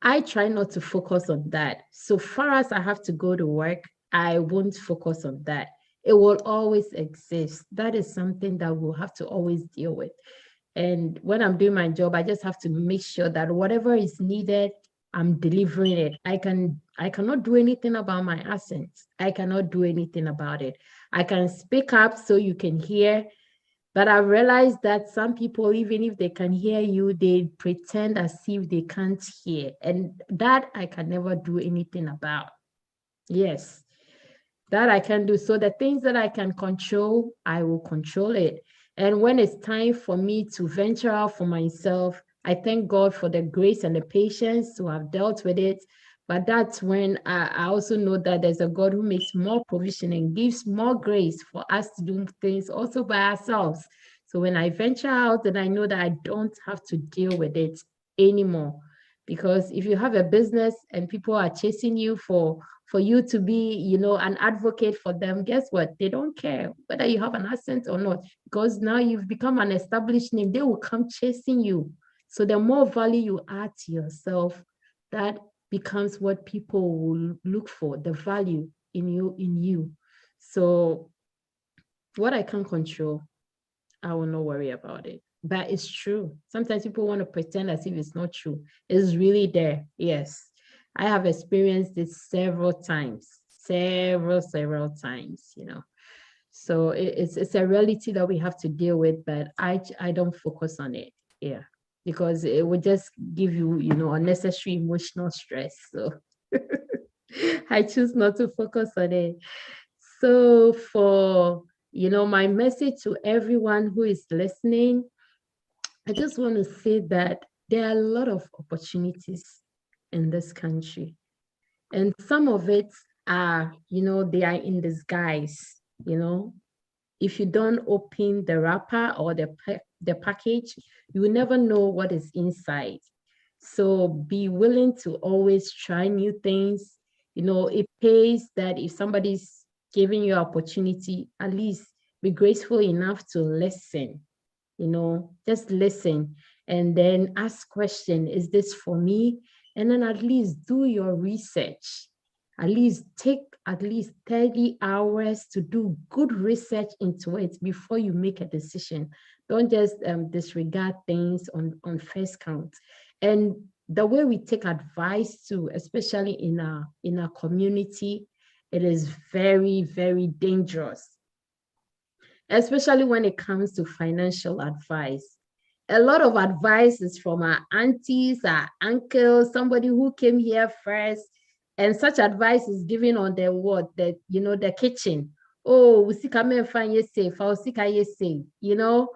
I try not to focus on that. So far as I have to go to work, I won't focus on that. It will always exist. That is something that we'll have to always deal with. And when I'm doing my job, I just have to make sure that whatever is needed, I'm delivering it. I cannot do anything about my accent. I cannot do anything about it. I can speak up so you can hear, but I realized that some people, even if they can hear you, they pretend as if they can't hear. And that I can never do anything about. Yes, that I can do. So the things that I can control, I will control it. And when it's time for me to venture out for myself, I thank God for the grace and the patience to have dealt with it. But that's when I also know that there's a God who makes more provision and gives more grace for us to do things also by ourselves. So when I venture out, then I know that I don't have to deal with it anymore. Because if you have a business and people are chasing you for you to be, you know, an advocate for them, guess what? They don't care whether you have an accent or not, because now you've become an established name. They will come chasing you. So the more value you add to yourself, that becomes what people will look for, the value in you. So what I can't control, I will not worry about it. But it's true. Sometimes people want to pretend as if it's not true. It's really there. Yes. I have experienced it several times, several times, you know. So it's a reality that we have to deal with, but I don't focus on it. Yeah. Because it would just give you, you know, unnecessary emotional stress. So I choose not to focus on it. So for, you know, my message to everyone who is listening, I just want to say that there are a lot of opportunities in this country. And some of it are, you know, they are in disguise, you know. If you don't open the wrapper or the package, you will never know what is inside. So be willing to always try new things. You know, it pays that if somebody's giving you opportunity, at least be graceful enough to listen. You know, just listen and then ask question, is this for me? And then at least do your research. At least take at least 30 hours to do good research into it before you make a decision. Don't just disregard things on first count. And the way we take advice too, especially in our community, it is very, very dangerous, especially when it comes to financial advice. A lot of advice is from our aunties, our uncles, somebody who came here first, and such advice is given on the what, that, you know, the kitchen. Oh, we see come and find you safe, I'll see you safe, you know.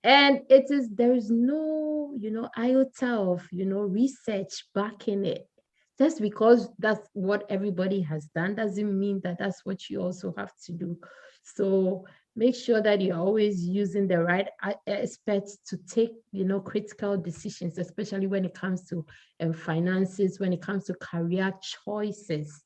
And there is no, you know, iota of, you know, research backing it. Just because that's what everybody has done doesn't mean that that's what you also have to do. So make sure that you're always using the right experts to take, you know, critical decisions, especially when it comes to finances, when it comes to career choices.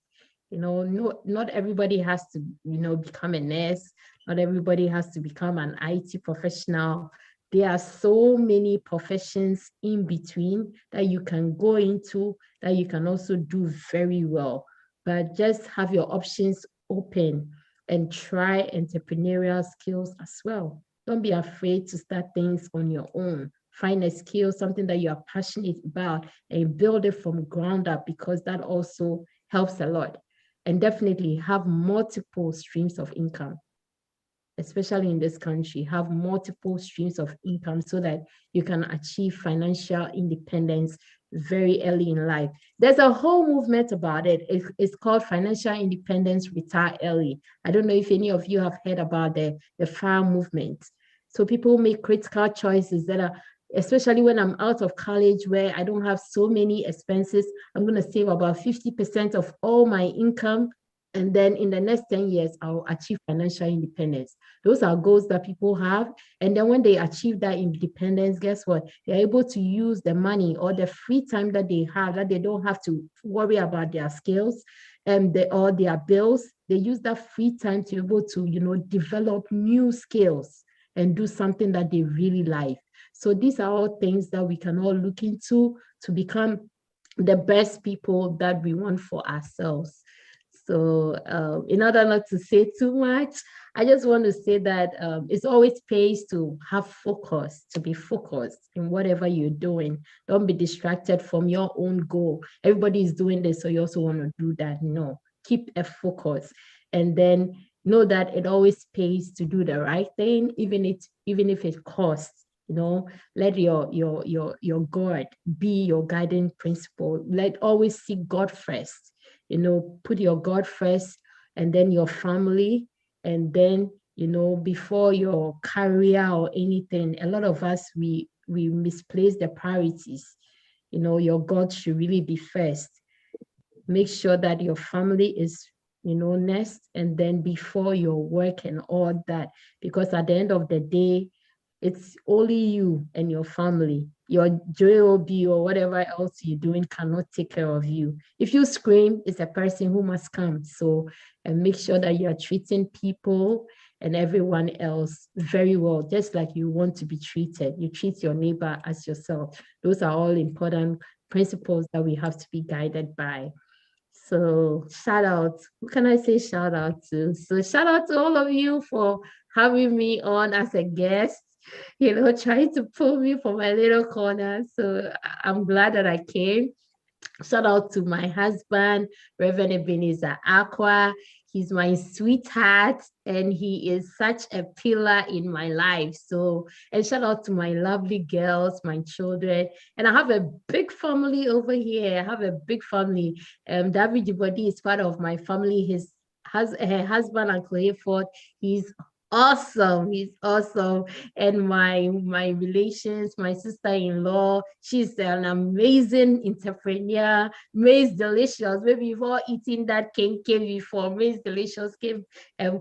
You know, not everybody has to, you know, become a nurse. Not everybody has to become an IT professional. There are so many professions in between that you can go into, that you can also do very well. But just have your options open and try entrepreneurial skills as well. Don't be afraid to start things on your own. Find a skill, something that you are passionate about, and build it from ground up, because that also helps a lot. And definitely have multiple streams of income, especially in this country. Have multiple streams of income so that you can achieve financial independence very early in life. There's a whole movement about it. It's called Financial Independence Retire Early. I don't know if any of you have heard about the FIRE movement. So people make critical choices that are, especially when I'm out of college where I don't have so many expenses, I'm going to save about 50% of all my income. And then in the next 10 years, I'll achieve financial independence. Those are goals that people have. And then when they achieve that independence, guess what? They're able to use the money or the free time that they have, that they don't have to worry about their skills or their bills. They use that free time to be able to, you know, develop new skills and do something that they really like. So these are all things that we can all look into to become the best people that we want for ourselves. So in order not to say too much, I just want to say that it always pays to have focus, to be focused in whatever you're doing. Don't be distracted from your own goal. Everybody is doing this, so you also want to do that. No, keep a focus. And then know that it always pays to do the right thing, even if it costs. You know, let your God be your guiding principle. Always seek God first. You know, put your God first, and then your family, and then, you know, before your career or anything. A lot of us, we misplace the priorities. You know, your God should really be first. Make sure that your family is, you know, next, and then before your work and all that, because at the end of the day, it's only you and your family. your job or whatever else you're doing cannot take care of you. If you scream, it's a person who must come. So make sure that you're treating people and everyone else very well, just like you want to be treated. You treat your neighbor as yourself. Those are all important principles that we have to be guided by. So shout out, who can I say shout out to? So shout out to all of you for having me on as a guest, trying to pull me from my little corner. So I'm glad that I came. Shout out to my husband, Reverend Ebenezer Aqua. He's my sweetheart and he is such a pillar in my life. So, and shout out to my lovely girls, my children. And I have a big family over here. I have a big family. David Dibodi is part of my family. Her husband, Uncle Hayford, he's awesome. He's awesome. And my relations, my sister-in-law, she's an amazing entrepreneur. Maize Delicious. Maybe you've all eaten that cake before. Maize Delicious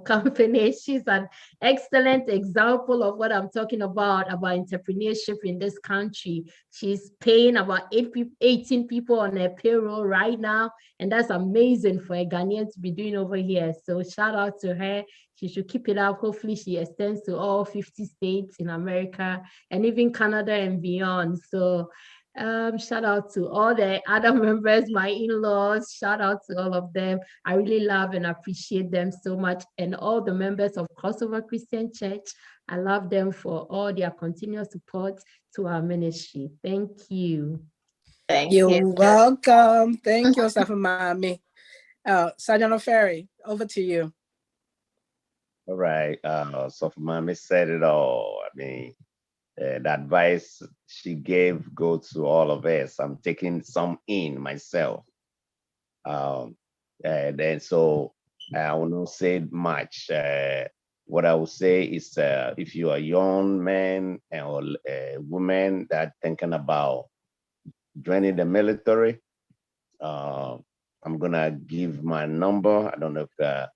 company. She's an excellent example of what I'm talking about entrepreneurship in this country. She's paying about 18 people on her payroll right now. And that's amazing for a Ghanaian to be doing over here. So shout out to her. She should keep it up. Hopefully she extends to all 50 states in America and even Canada and beyond. So shout out to all the other members, my in-laws, shout out to all of them. I really love and appreciate them so much. And all the members of Crossover Christian Church, I love them for all their continuous support to our ministry. Thank you. Thank you. You're welcome. Thank you, Osafo-Mami. Sergeant Oferi, over to you. All right. So Mami said it all. I mean, the advice she gave goes to all of us. I'm taking some in myself. And then so I will not say much. What I will say is if you are a young man or a woman that thinking about joining the military, I'm going to give my number. I don't know if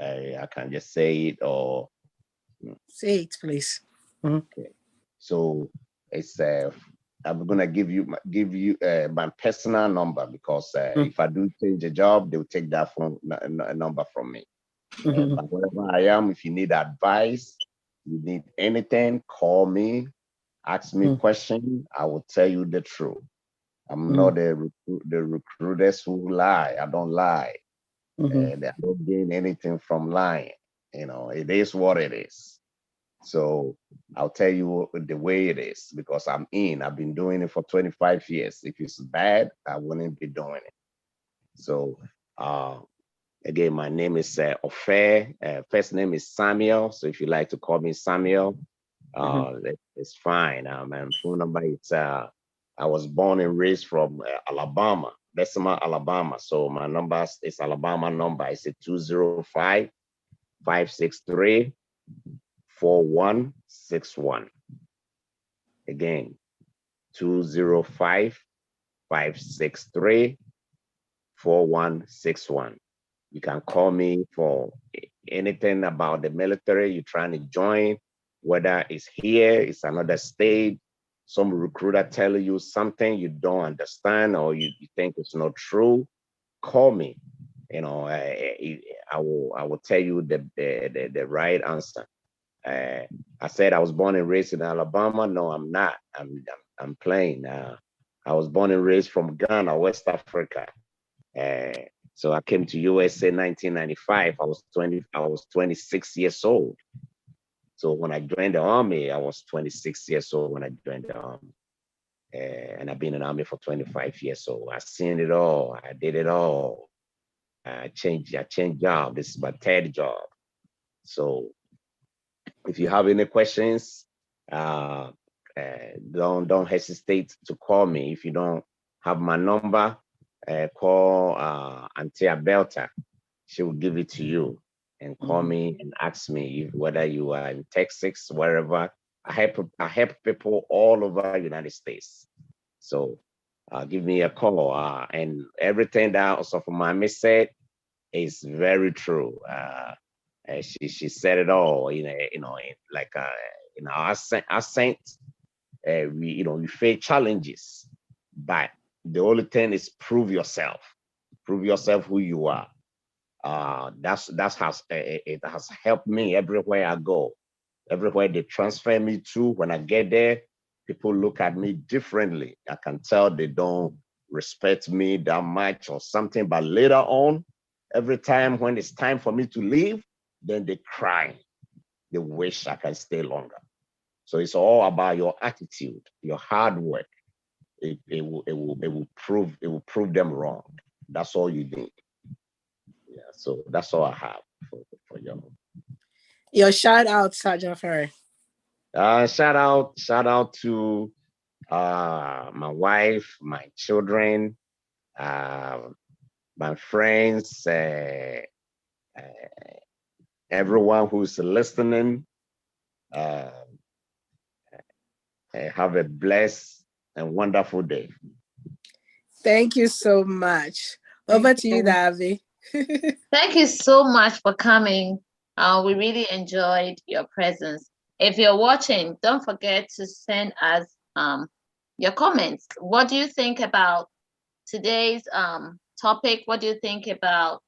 I can just say it or say it, please. Okay, so it's I'm gonna give you my personal number because if I do change a job, they'll take that phone number from me. But wherever I am, if you need advice, you need anything, call me, ask me question. I will tell you the truth. I'm not the recruiters who lie. I don't lie. I don't gain anything from lying. It is what it is. So I'll tell you the way it is because I've been doing it for 25 years. If it's bad, I wouldn't be doing it. So again, my name is Ofer. First name is Samuel. So if you like to call me Samuel, it's fine. My phone number is I was born and raised from Alabama, Bessemer, Alabama. So my number is Alabama number. It's a 205-563-4161. Again, 205-563-4161. You can call me for anything about the military you're trying to join, whether it's here, it's another state, some recruiter telling you something you don't understand or you think it's not true, call me. I will tell you the right answer. I said I was born and raised in Alabama. No, I'm not. I'm playing. I was born and raised from Ghana, West Africa. So I came to USA in 1995. I was 26 years old. So when I joined the Army, I was 26 years old when I joined the Army. And I've been in the Army for 25 years. So I've seen it all. I did it all. I changed job. This is my third job. So if you have any questions, don't hesitate to call me. If you don't have my number, call Auntie Abelta. She will give it to you. And call me and ask me whether you are in Texas, wherever. I help people all over the United States. So give me a call. And everything that Osafo-Mami said is very true. She said it all. Our saint we face challenges, but the only thing is prove yourself who you are. It has helped me everywhere I go. Everywhere they transfer me to, when I get there, people look at me differently. I can tell they don't respect me that much or something, but later on, every time when it's time for me to leave, then they cry. They wish I can stay longer. So it's all about your attitude, your hard work. It will prove them wrong. That's all you need. Yeah, so that's all I have for you. Your shout out, Sergeant Ferry. Shout out to my wife, my children, my friends, everyone who's listening. Have a blessed and wonderful day. Thank you so much. Over to you, Davi. Thank you so much for coming. We really enjoyed your presence. If you're watching, don't forget to send us your comments. What do you think about today's topic? What do you think about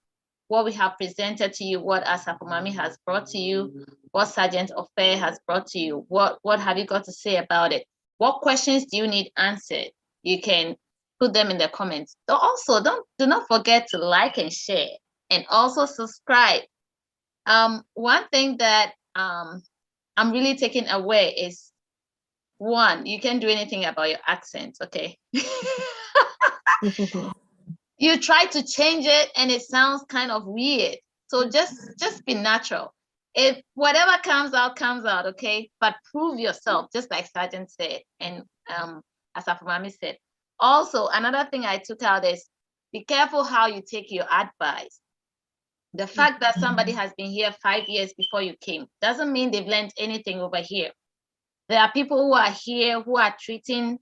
what we have presented to you, what Asafo-Mami has brought to you, what Sergeant Ofe has brought to you? What have you got to say about it? What questions do you need answered? You can put them in the comments. Also, do not forget to like and share, and also subscribe. One thing that I'm really taking away is, one, you can't do anything about your accent, okay? You try to change it and it sounds kind of weird. So just be natural. If whatever comes out, okay? But prove yourself, just like Sergeant said, and Asafo-Mami said. Also, another thing I took out is, be careful how you take your advice. The fact that somebody has been here 5 years before you came doesn't mean they've learned anything over here. There are people who are here who are treating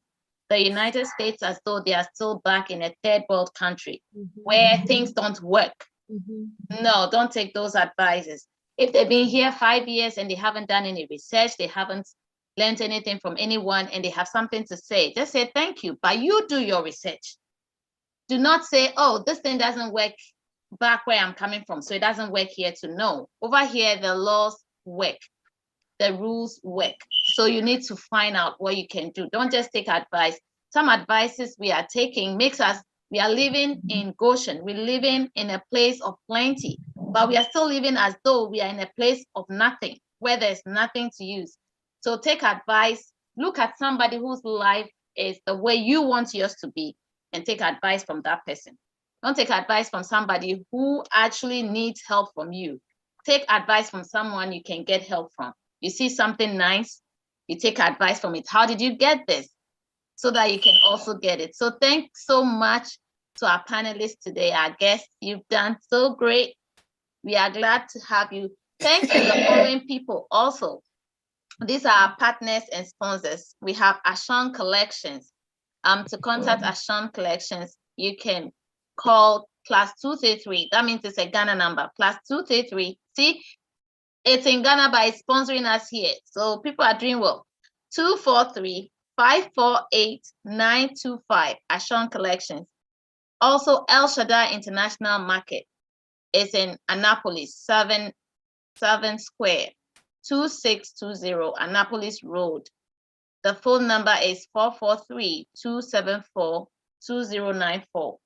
the United States as though they are still back in a third world country where things don't work. No, don't take those advices. If they've been here 5 years and they haven't done any research, they haven't learned anything from anyone, and they have something to say, just say thank you, but you do your research. Do not say, oh, this thing doesn't work back where I'm coming from, so it doesn't work here to know. Over here, the laws work, the rules work. So you need to find out what you can do. Don't just take advice. Some advices we are taking makes us, we are living in Goshen. We're living in a place of plenty, but we are still living as though we are in a place of nothing, where there's nothing to use. So take advice, look at somebody whose life is the way you want yours to be, and take advice from that person. Don't take advice from somebody who actually needs help from you. Take advice from someone you can get help from. You see something nice, you take advice from it. How did you get this? So that you can also get it. So thanks so much to our panelists today, our guests. You've done so great. We are glad to have you. Thanks to the following people also. These are our partners and sponsors. We have Ashon Collections. To contact Ashon Collections, you can call +233. That means it's a Ghana number, +233. See, it's in Ghana, but it's sponsoring us here. So people are doing well. 243-548-925, Ashon Collections. Also, El Shaddai International Market is in Annapolis, 7 Square, 2620 Annapolis Road. The phone number is 443-274-2094.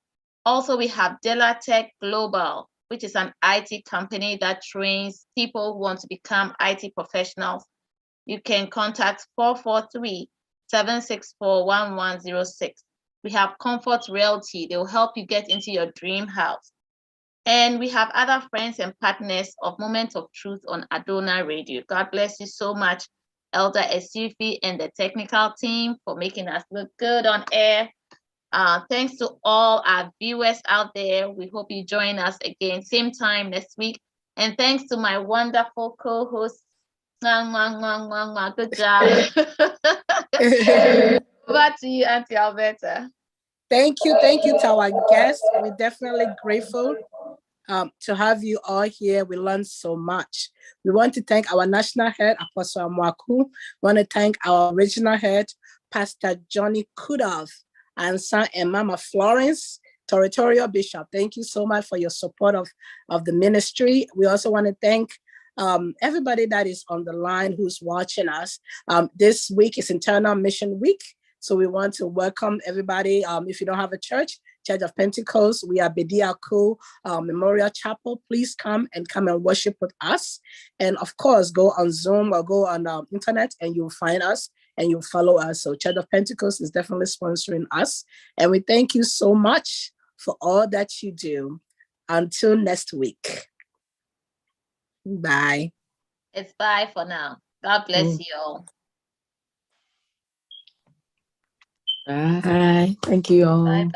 Also, we have Delatech Global, which is an IT company that trains people who want to become IT professionals. You can contact 443-764-1106. We have Comfort Realty. They will help you get into your dream house. And we have other friends and partners of Moment of Truth on Adonai Radio. God bless you so much, Elder Esifi and the technical team, for making us look good on air. Thanks to all our viewers out there. We hope you join us again, same time next week. And thanks to my wonderful co-host. Good job. Over to you, Auntie Alberta. Thank you to our guests. We're definitely grateful to have you all here. We learned so much. We want to thank our national head, Apostle Amwaku. We want to thank our regional head, Pastor Johnny Kudov, and Son and Mama Florence, Territorial Bishop. Thank you so much for your support of the ministry. We also want to thank everybody that is on the line who's watching us. This week is Internal Mission Week. So we want to welcome everybody. If you don't have a church of Pentecost, we are Bediako Memorial Chapel. Please come and worship with us. And of course, go on Zoom or go on the internet and you'll find us and you'll follow us. So Church of Pentecost is definitely sponsoring us. And we thank you so much for all that you do. Until next week. Bye. It's bye for now. God bless you all. Bye. Thank you all. Bye.